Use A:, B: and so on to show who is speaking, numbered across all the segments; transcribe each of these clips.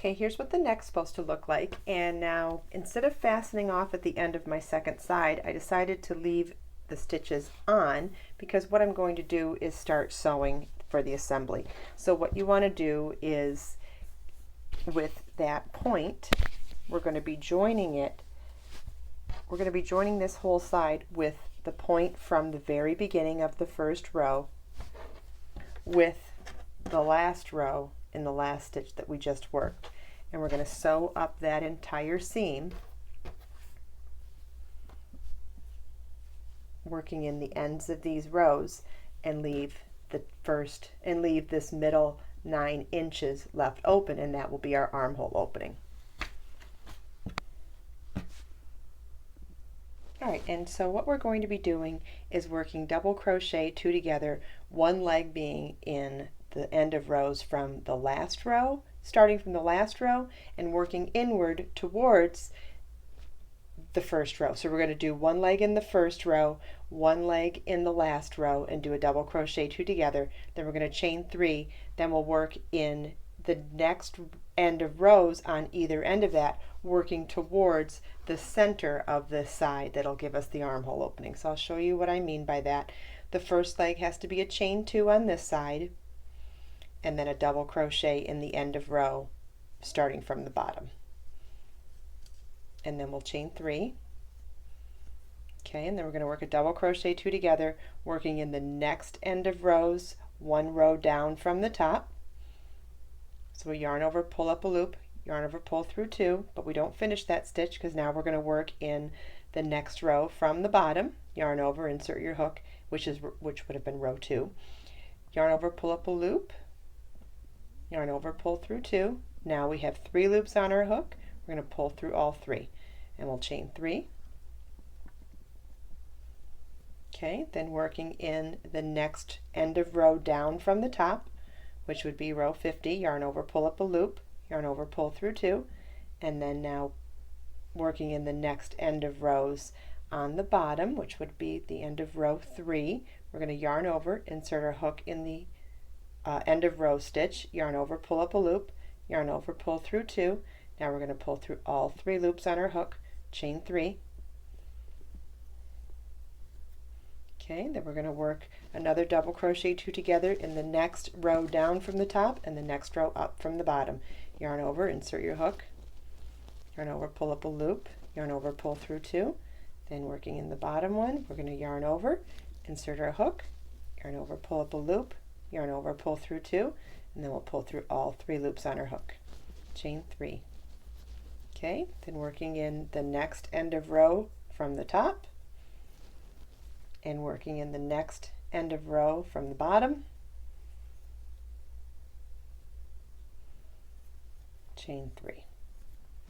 A: Okay, here's what the neck's supposed to look like, and now instead of fastening off at the end of my second side, I decided to leave the stitches on because what I'm going to do is start sewing for the assembly. So what you want to do is, with that point, we're going to be joining it. We're going to be joining this whole side with the point from the very beginning of the first row with the last row in the last stitch that we just worked, and we're going to sew up that entire seam, working in the ends of these rows, and leave this middle 9 inches left open, and that will be our armhole opening. All right, and so what we're going to be doing is working double crochet 2 together, one leg being in the end of rows from the last row, starting from the last row and working inward towards the first row. So we're going to do one leg in the first row, one leg in the last row, and do a double crochet 2 together. Then we're going to chain 3. Then we'll work in the next end of rows on either end of that, working towards the center of this side that'll give us the armhole opening. So I'll show you what I mean by that. The first leg has to be a chain 2 on this side, and then a double crochet in the end of row starting from the bottom, and then we'll chain 3. Okay, and then we're going to work a double crochet 2 together, working in the next end of rows, one row down from the top. So we yarn over, pull up a loop, yarn over, pull through 2, but we don't finish that stitch because now we're going to work in the next row from the bottom. Yarn over, insert your hook, which would have been row 2. Yarn over, pull up a loop, yarn over, pull through 2. Now we have 3 loops on our hook. We're going to pull through all 3, and we'll chain 3. Okay, then working in the next end of row down from the top, which would be row 50, yarn over, pull up a loop, yarn over, pull through 2, and then now working in the next end of rows on the bottom, which would be the end of row 3. We're going to yarn over, insert our hook in the end of row stitch, yarn over, pull up a loop, yarn over, pull through 2. Now we're going to pull through all 3 loops on our hook, chain 3. Okay, then we're going to work another double crochet 2 together in the next row down from the top and the next row up from the bottom. Yarn over, insert your hook, yarn over, pull up a loop, yarn over, pull through 2. Then working in the bottom one, we're going to yarn over, insert our hook, yarn over, pull up a loop, yarn over, pull through 2, and then we'll pull through all 3 loops on our hook, chain 3. Okay, then working in the next end of row from the top and working in the next end of row from the bottom, chain 3.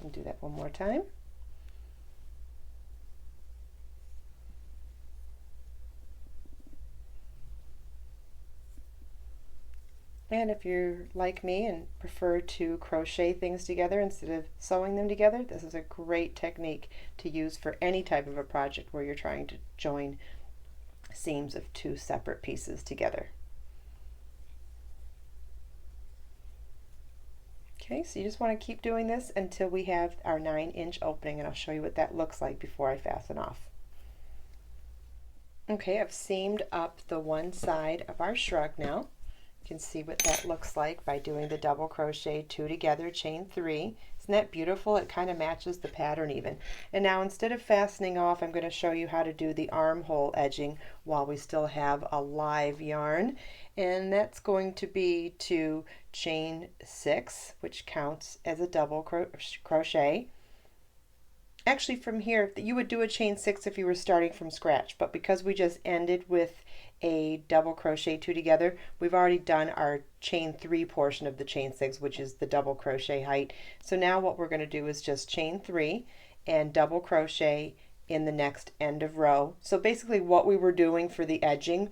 A: And do that one more time. And if you're like me and prefer to crochet things together instead of sewing them together, this is a great technique to use for any type of a project where you're trying to join seams of 2 separate pieces together. Okay, so you just want to keep doing this until we have our 9-inch opening, and I'll show you what that looks like before I fasten off. Okay, I've seamed up the one side of our shrug now. You can see what that looks like by doing the double crochet 2 together, chain 3. Isn't that beautiful? It kind of matches the pattern even. And now instead of fastening off, I'm going to show you how to do the armhole edging while we still have a live yarn. And that's going to be to chain 6, which counts as a double crochet. Actually, from here, you would do a chain 6 if you were starting from scratch, but because we just ended with a double crochet 2 together, we've already done our chain 3 portion of the chain 6, which is the double crochet height. So now what we're going to do is just chain 3 and double crochet in the next end of row. So basically what we were doing for the edging,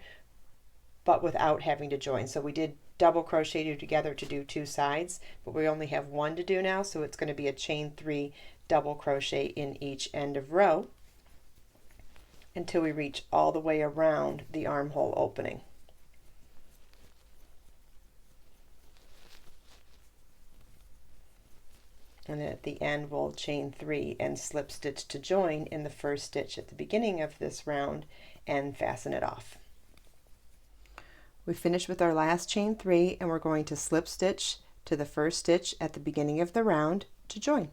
A: but without having to join. So we did double crochet 2 together to do 2 sides, but we only have 1 to do now, so it's going to be a chain 3 double crochet in each end of row until we reach all the way around the armhole opening. And then at the end we'll chain 3 and slip stitch to join in the first stitch at the beginning of this round and fasten it off. We finished with our last chain 3 and we're going to slip stitch to the first stitch at the beginning of the round to join.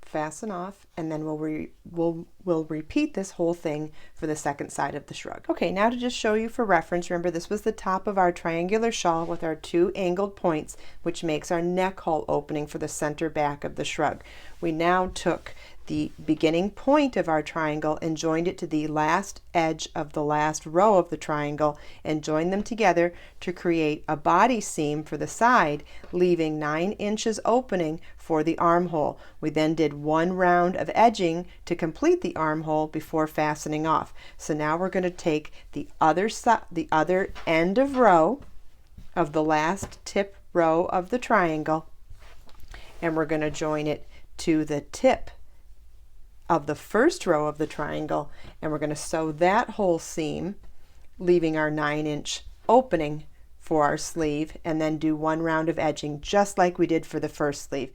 A: Fasten off, and then we'll repeat this whole thing for the second side of the shrug. Okay, now to just show you for reference, remember this was the top of our triangular shawl with our 2 angled points, which makes our neck hole opening for the center back of the shrug. We now took the beginning point of our triangle and joined it to the last edge of the last row of the triangle and joined them together to create a body seam for the side, leaving 9 inches opening for the armhole. We then did 1 round of edging to complete the armhole before fastening off. So now we're going to take the other end of row of the last tip row of the triangle, and we're going to join it to the tip of the first row of the triangle, and we're going to sew that whole seam, leaving our 9-inch opening for our sleeve, and then do 1 round of edging just like we did for the first sleeve.